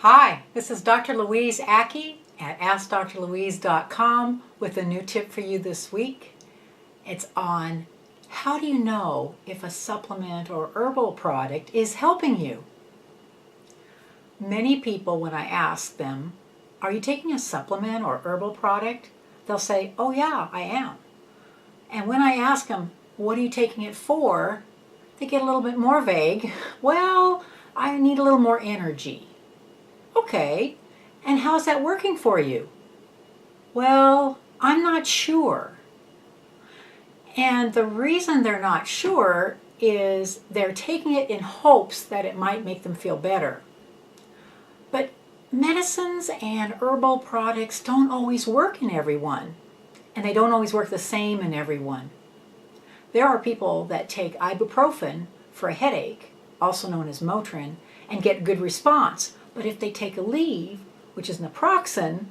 Hi, this is Dr. Louise Aki at AskDrLouise.com with a new tip for you this week. It's on how do you know if a supplement or herbal product is helping you? Many people, when I ask them, are you taking a supplement or herbal product? They'll say, oh yeah, I am. And when I ask them, what are you taking it for? They get a little bit more vague. Well, I need a little more energy. Okay, and how's that working for you? Well, I'm not sure. And the reason they're not sure is they're taking it in hopes that it might make them feel better. But medicines and herbal products don't always work in everyone, and they don't always work the same in everyone. There are people that take ibuprofen for a headache, also known as Motrin, and get good response. But if they take Aleve, which is naproxen,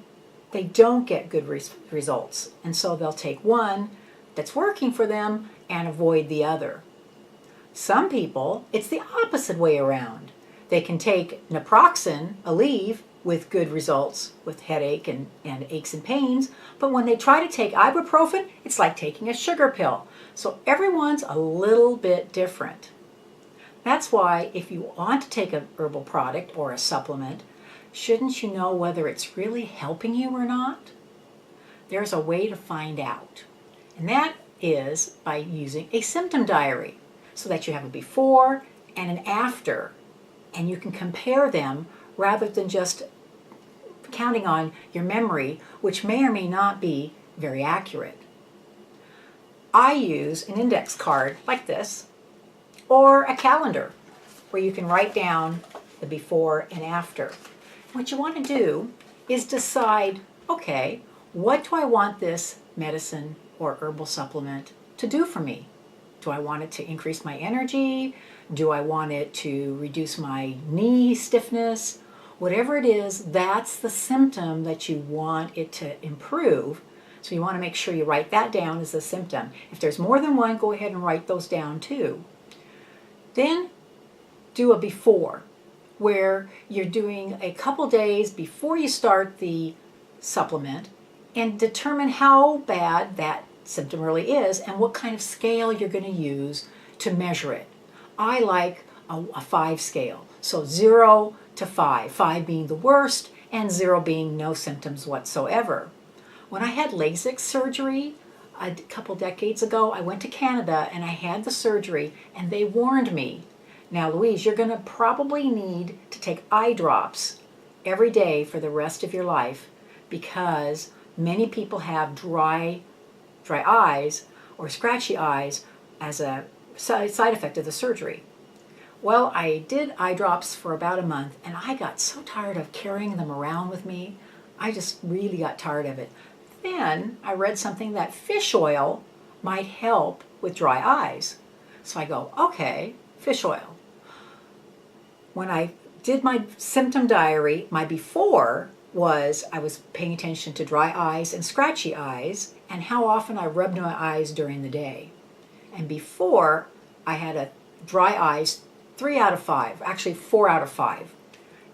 they don't get good results. And so they'll take one that's working for them and avoid the other. Some people, it's the opposite way around. They can take naproxen, Aleve, with good results with headache and aches and pains, but when they try to take ibuprofen, it's like taking a sugar pill. So everyone's a little bit different. That's why if you want to take a herbal product or a supplement, shouldn't you know whether it's really helping you or not? There's a way to find out, and that is by using a symptom diary so that you have a before and an after, and you can compare them rather than just counting on your memory, which may or may not be very accurate. I use an index card like this, or a calendar where you can write down the before and after. What you want to do is decide, okay, what do I want this medicine or herbal supplement to do for me? Do I want it to increase my energy? Do I want it to reduce my knee stiffness? Whatever it is, that's the symptom that you want it to improve. So you want to make sure you write that down as a symptom. If there's more than one, go ahead and write those down too. Then do a before, where you're doing a couple days before you start the supplement and determine how bad that symptom really is and what kind of scale you're going to use to measure it. I like a 5 scale, so 0 to 5, 5 being the worst and 0 being no symptoms whatsoever. When I had LASIK surgery a couple decades ago, I went to Canada and I had the surgery, and they warned me, now Louise, you're going to probably need to take eye drops every day for the rest of your life because many people have dry eyes or scratchy eyes as a side effect of the surgery. Well, I did eye drops for about a month, and I got so tired of carrying them around with me. I just really got tired of it. Then I read something that fish oil might help with dry eyes. So I go, okay, fish oil. When I did my symptom diary, my before was I was paying attention to dry eyes and scratchy eyes and how often I rubbed my eyes during the day. And before, I had a dry eyes 3 out of 5, actually 4 out of 5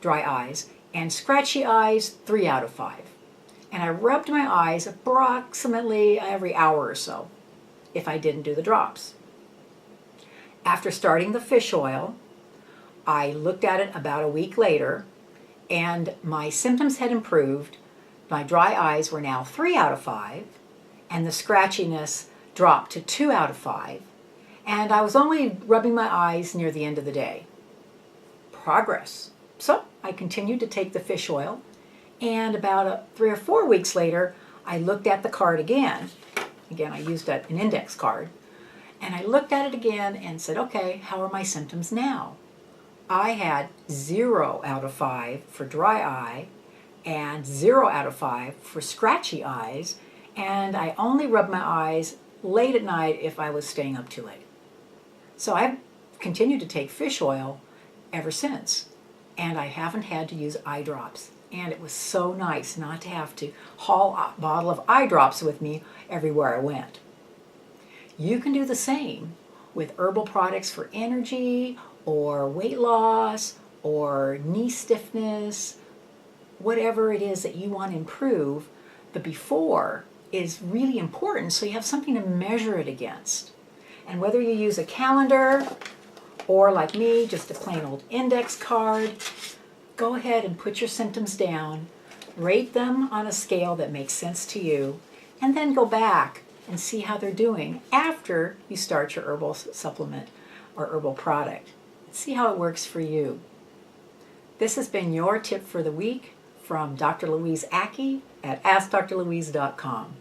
dry eyes, and scratchy eyes 3 out of 5. And I rubbed my eyes approximately every hour or so if I didn't do the drops. After starting the fish oil, I looked at it about a week later, and my symptoms had improved. My dry eyes were now 3 out of 5, and the scratchiness dropped to 2 out of 5, and I was only rubbing my eyes near the end of the day. Progress. So I continued to take the fish oil, and about 3 or 4 weeks later, I looked at the card again. Again, I used an index card, and I looked at it again and said, okay, how are my symptoms now? I had 0 out of 5 for dry eye and 0 out of 5 for scratchy eyes, and I only rubbed my eyes late at night if I was staying up too late. So I've continued to take fish oil ever since, and I haven't had to use eye drops. And it was so nice not to have to haul a bottle of eye drops with me everywhere I went. You can do the same with herbal products for energy or weight loss or knee stiffness, whatever it is that you want to improve, the before is really important so you have something to measure it against. And whether you use a calendar or, like me, just a plain old index card, go ahead and put your symptoms down, rate them on a scale that makes sense to you, and then go back and see how they're doing after you start your herbal supplement or herbal product. See how it works for you. This has been your tip for the week from Dr. Louise Aki at AskDrLouise.com.